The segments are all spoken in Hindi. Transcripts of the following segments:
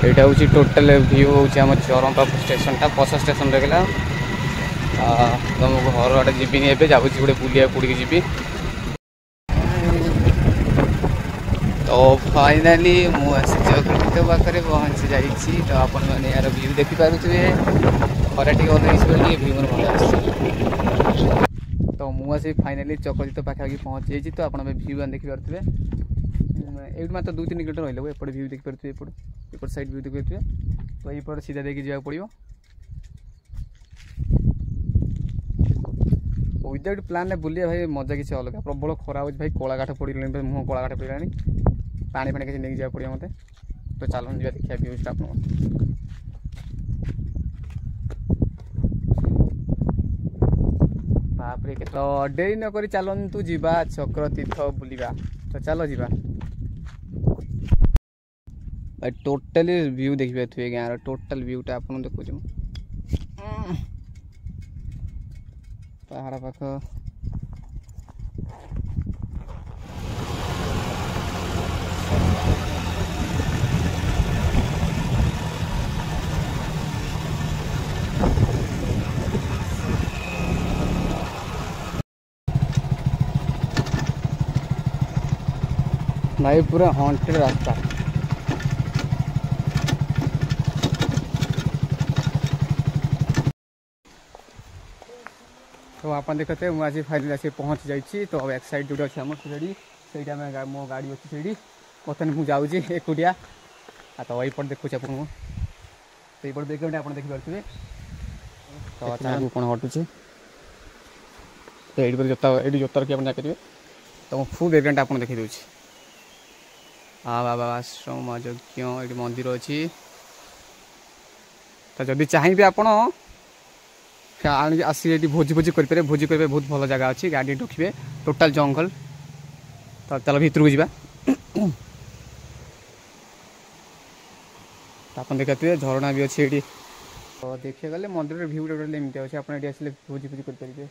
यहाँ हूँ टोटाल व्यू हूँ आम चरंपा स्टेशन टा बस स्टेशन रहा तुम घर आड़े जीविनी एवं जाऊँ गोटे बुलिया पड़ी जी तो फाइनाली मुझे जगन्नाथ पाखे पहुँची जाइए तो आपण मैंने यार व्यू देखिपे खरा टी अलग व्यू मोर भल आस तो मुझे फाइनाली चकजित पाखापाखि पहुँची जाइए तो आप व्यू देखिपे ये मात्र 2-3 किलोमीटर रही एपटे व्यू देखिपे एपट साइड व्यू देखिपे तो यपट सीधा देखिए जावाक पड़ो विदाउट प्लान बुलिया भाई मजा किसी अलग प्रबल खरा हो भाई कला काठ पड़ा मुँह कला काठ पड़ा पानी पानी किसी नहीं जावाक पड़ो मत तो चलन जा देखा व्यूज आप बापरे तो डेरी नक चलतु जा चक्र तीर्थ बुलवा तो चलो जा टोटाली व्यू देखिए गाँव टोटाल व्यूटा आप देखु पहाड़ पाख भाई पूरा हॉन्टेड रास्ता तो आप देखते मुझे फाइनल आस पहुँच जाइए तो अब एक साइड जो अच्छे आम रेडी से मो गाड़ी अच्छी से बर्तमान मुझे एकुटिया तो यपट देखुच आप यपट बैकग्राउंड आप देखिपे तो अचानक कौन हटुचे तो ये जोता रखी आप जापर तो फुल बैकग्राउंड आप देखी दूसरी हाँ बाबा आश्रम यज्ञ ये मंदिर अच्छी तो जदि चाहिए आपण आसी भोजी भोजी करें भोजी करेंगे बहुत भल जगह अच्छी गाड़ी रखिए टोटाल जंगल तो चलो भितर को जा आप देखते झरणा भी अच्छी ये तो देखिए गले मंदिर भ्यू टोटाल एमती अच्छे आप आसिले भोजी भोजी करेंगे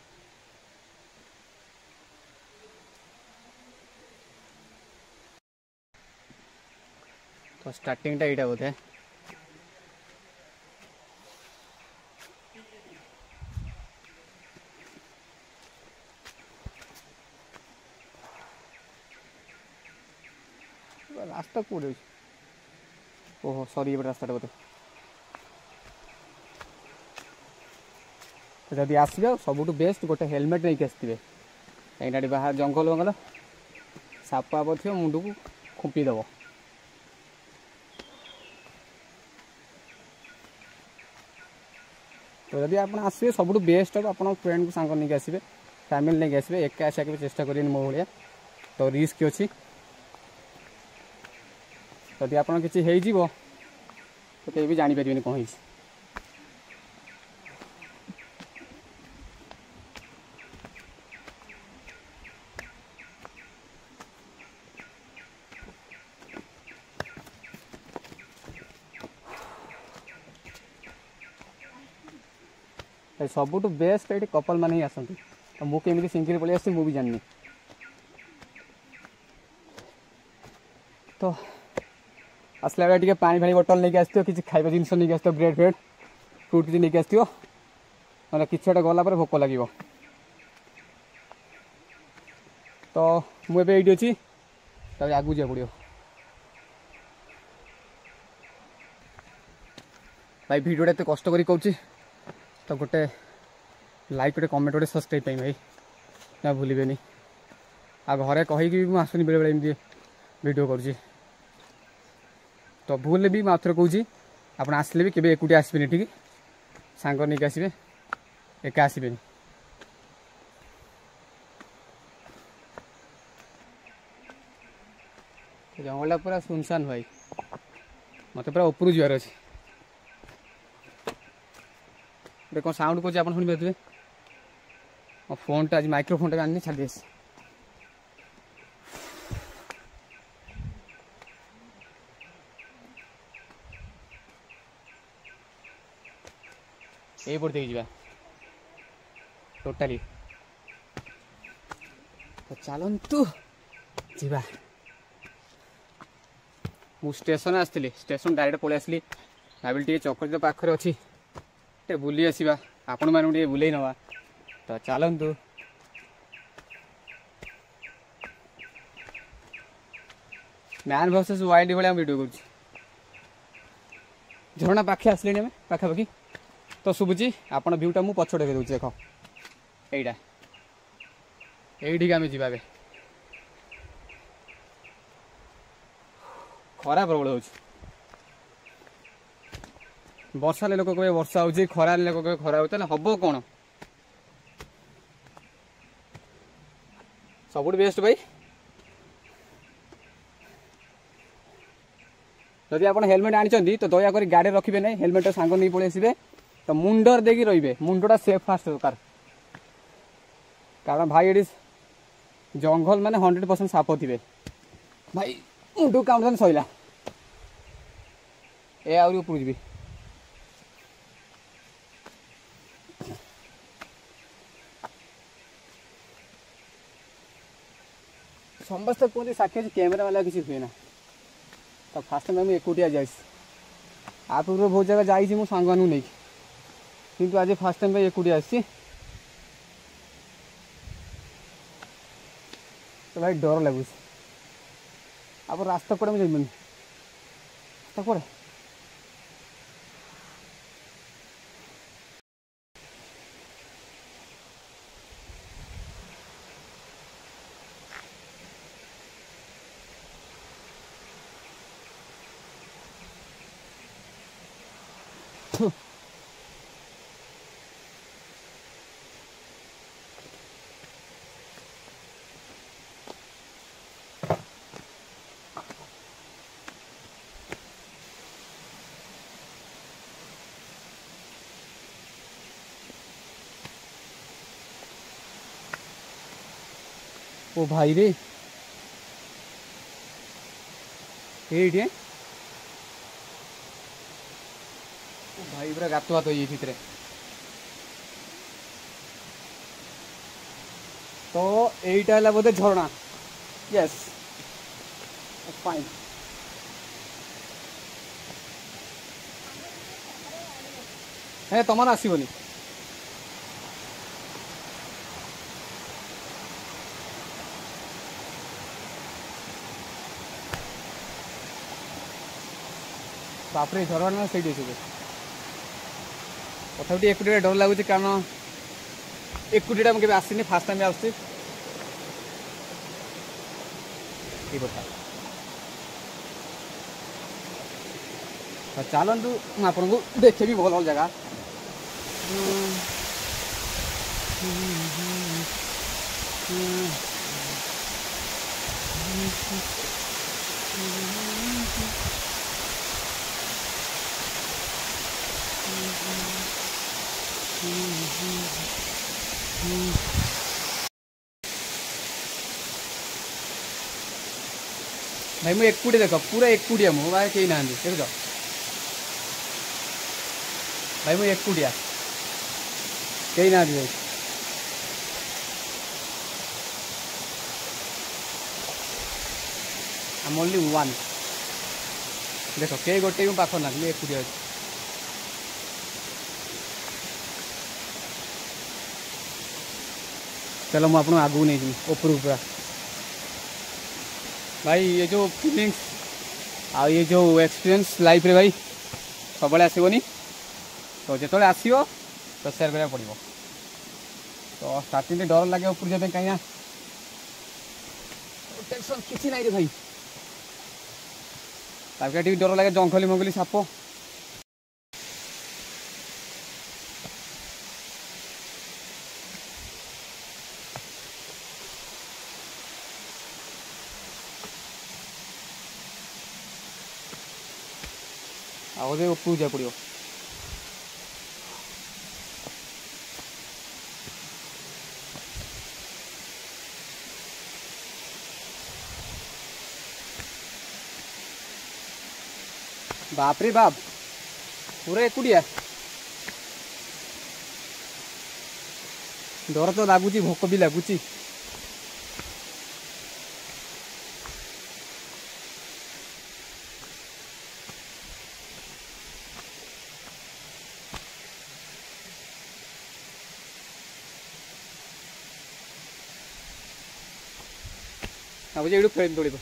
तो स्टार्टिंग टा यहाँ बोधे रास्ता कौटे ओहो सॉरी ये रास्ता बोधे तो जब आसवे सब बेस्ट गोटे हेलमेट नहीं आसवे कहीं बाहर जंगल वंगल साप आप थी मुंड को खुंपीदेव तो जब आप आसवे सब बेस्ट हम आप फ्रेंड को सांग नहीं आसवे फैमिली नहीं आसवे एक आसा के चेष्टा करें मो भाया तो रिस्क अच्छी जदि आप किसी हो तो कहीं भी जापर कौन है सबुठ बेस्ट ये कपल मान ही आसती तो मुझे केमी सिंगल पलि आस भी जानी तो आसला बेले पानी फानी बोतल नहीं आसो कि खाଇବା जिन नहीं आसो ब्रेड फ्रेड फ्रुट किसी नहीं आसो ना कि गला भोक लगे तो मुझे ये अच्छी तो आगू जा पड़ो भाई भिडियोटा एत कष्ट कर तो गोटे लाइक गोटे कमेंट गोटे सब्सक्राइब पाई भाई ना भूलें आ घरे कहीकि भी आसुनी बेले बेले वीडियो करुँची तो भूल भी मैं कहूँ आप आसले भी केवे एकुटिया आसबेनि ठीक सांग नहीं आसबे एका आसबेनि जंगलटा पूरा सुनसान भाई मत पूरा ऊपर जीवार अच्छे कौन साउंड कर शुणी पारे मो फोन टा आज माइक्रोफोन टा आनी छाड़ी यहीपट देखिए जा टोटाली तो चलतु जा मु स्टेशन आसती स्टेशन डायरेक्ट पलि आसली भाविल टे चक्र पाखे अच्छी टे बुली आसवा आपण मानू बुले नवा तो चलतु मैन वर्सेस वाइल्ड भाई वीडियो कर झरणा पाखे आसले पाखापाखि तो शुभुची आप भ्यूटा मुझे पछ देखे दूसरी देख यहीटा यही आम जा खरा प्रबल हो वर्षा लोक कहे वर्षा हो खरा लोक कहे खरा हो हम कौन सब बेस्ट भाई जदि आप हेलमेट आनी तो दयाक गाड़ी रखिए ना हेलमेट सांग नहीं पलि आसबे तो मुंडर देकी रही मुंडटा सेफ फास्ट दरकार कारण भाई ये जंगल माने 100% साप थे भाई मुंडू काम सैला ए आउरी ऊपर जी समस्त कहते साक्षी कैमेरा वाला किसी हुए ना तो फास्ट टाइम मुझे एकुटिया जाए आ पूर्व बहुत जगह जाइए मो सांग नहीं किंतु आज फास्ट टाइम एकुटिया आसी तो भाई डर लगुच आप रास्ता कड़े मुझे रास्ता कड़े ओ भाई रे ये भाई पूरा गात हाथ हो तो यहीटा है बोधे झरणा यस फाइन है तुम आसबनी बापरे झरणा से तथा एकुटिया डर लगुच कारण एकुटिया मुझे आसनी फास्ट टाइम आस चलतु आपको देखे भी भल भल जगह भाई मुझे एकुटिया देख पूरा एकुटिया मु भाई कहीं ना देख भाई मुझे एकुटिया कहीं ना भाई I'm only one देख कई गोटे पाख ना मुझे एकुटिया चलो मुझे आपको आगू नहीं ऊपर पूरा भाई ये जो फीलिंग्स आ ये जो एक्सपीरियंस लाइफ रे भाई सब आसबनी तो जो आसो तो सेयार करा पड़ो तो स्टार्टिंग में डर लगे ऊपर जाए कहीं टेंशन किसी ना भाई ताकि डर लगे जंगली मंगली साप आगे ऊपर जा पड़ो बाप रे बाप पूरा एकुटिया डर तो लगुच भोक भी लगुच ଭାବୁଛି ଏଇଠୁ ଫେରି ଦୌଡ଼ିବ।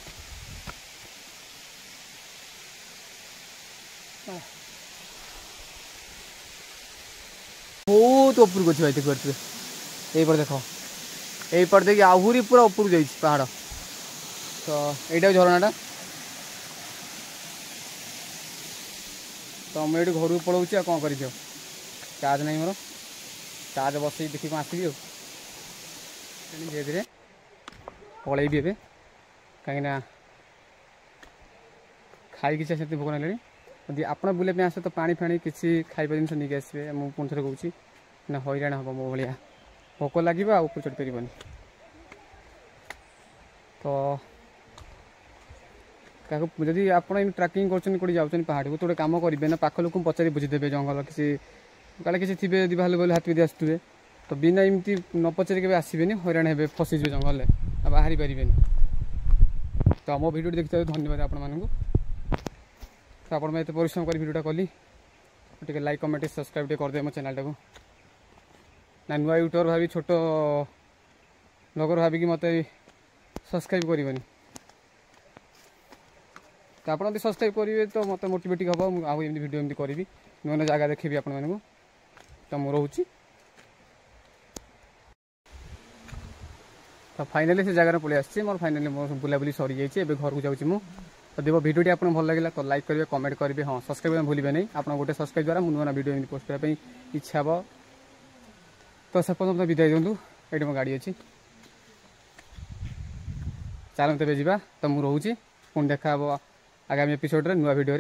ବହୁତ ଉପରକୁ ଅଛି ଭାଇ ଦେଖିପାରୁଥିବେ। এইপଟେ ଦେଖ এইପଟେ ଦେଇକି ଆହୁରି ପୁରା ଉପରକୁ ଯାଇଛି ପାହାଡ଼। ତ ଏଇଟା ଝରଣାଟା। ତ ମୁଁ ଏଇଠି ଘରକୁ ପଳାଉଛି ଆଉ କ'ଣ କରିବି, ଆଉ ଚାର୍ଜ ନାହିଁ ମୋର, ଚାର୍ଜ ବସେଇ ଦେଖି କ'ଣ ଆସିବି ଆଉ। ଧୀରେ ଧୀରେ ପଳେଇବି ଏବେ, କାହିଁକିନା ଖାଇ କିଛି ସେମିତି ଭୋକ ନେଲେଣି। ଯଦି ଆପଣ ବୁଲିବା ପାଇଁ ଆସେ ତ ପାଣି ଫାଣି କିଛି ଖାଇବା ଜିନିଷ ନେଇକି ଆସିବେ। ମୁଁ ପୁଣି ଥରେ କହୁଛି ନା ହଇରାଣ ହେବ ମୋ ଭଳିଆ, ଭୋକ ଲାଗିବ ଆଉ ଉପରୁ ଚଢ଼ି ପାରିବନି। ତ କାହାକୁ ଯଦି ଆପଣ ଏମିତି ଟ୍ରାକିଂ କରୁଛନ୍ତି କେଉଁଠି ଯାଉଛନ୍ତି ପାହାଡ଼କୁ, ତ ଗୋଟେ କାମ କରିବେ ନା ପାଖ ଲୋକଙ୍କୁ ପଚାରି ବୁଝିଦେବେ ଜଙ୍ଗଲ କିଛି କାଳେ କିଛି ଥିବେ, ଯଦି ଭାଲୁ ଭାଲୁ ହାତୀ ଯଦି ଆସୁଥିବେ ତ ବିନା ଏମିତି ନ ପଚାରି କେବେ ଆସିବେନି, ହଇରାଣ ହେବେ, ଫସିଯିବେ ଜଙ୍ଗଲରେ ଆଉ ବାହାରି ପାରିବେନି। ତ ମୋ ଭିଡ଼ିଓଟି ଦେଖିଥିବାରୁ ଧନ୍ୟବାଦ ଆପଣମାନଙ୍କୁ। ତ ଆପଣ ଏତେ ପରିଶ୍ରମ କରି ଭିଡ଼ିଓଟା କଲି, ଟିକେ ଲାଇକ୍ କମେଣ୍ଟ ସବସ୍କ୍ରାଇବ୍ ଟିକେ କରିଦେବେ ମୋ ଚ୍ୟାନେଲଟାକୁ। ନା ନୂଆ ୟୁଟ୍ୟୁବର ଭାବି ଛୋଟ ବ୍ଲଗର ଭାବିକି ମୋତେ ସବସ୍କ୍ରାଇବ୍ କରିବନି। ତ ଆପଣ ଯଦି ସବସ୍କ୍ରାଇବ୍ କରିବେ ତ ମୋତେ ମୋଟିଭେଟିଂ ହେବ, ମୁଁ ଆଉ ଏମିତି ଭିଡ଼ିଓ ଏମିତି କରିବି, ନୂଆ ନୂଆ ଜାଗା ଦେଖେଇବି ଆପଣମାନଙ୍କୁ। ତ ମୁଁ ରହୁଛି। ତ ଫାଇନାଲି ସେ ଜାଗାରେ ପଳେଇ ଆସିଛି, ମୋର ଫାଇନାଲି ମୋ ବୁଲାବୁଲି ସରିଯାଇଛି। ଏବେ ଘରକୁ ଯାଉଛି ମୁଁ। ଯଦି ମୋ ଭିଡ଼ିଓଟି ଆପଣଙ୍କୁ ଭଲ ଲାଗିଲା ତ ଲାଇକ୍ କରିବେ, କମେଣ୍ଟ କରିବେ, ହଁ ସବସ୍କ୍ରାଇବ୍ କରିବା ଭୁଲିବେ ନାହିଁ। ଆପଣ ଗୋଟେ ସବସ୍କ୍ରାଇବ୍ ଦ୍ୱାରା ମୁଁ ନୂଆ ନୂଆ ଭିଡ଼ିଓ ଏମିତି ପୋଷ୍ଟ କରିବା ପାଇଁ ଇଚ୍ଛା ହେବ। ତ ସେ ପର୍ଯ୍ୟନ୍ତ ବିଦାୟ ଦିଅନ୍ତୁ। ଏଇଠି ମୋ ଗାଡ଼ି ଅଛି, ଚାଲନ୍ତୁ ଏବେ ଯିବା। ତ ମୁଁ ରହୁଛି, ପୁଣି ଦେଖା ହେବ ଆଗାମୀ ଏପିସୋଡ଼ରେ ନୂଆ ଭିଡ଼ିଓରେ।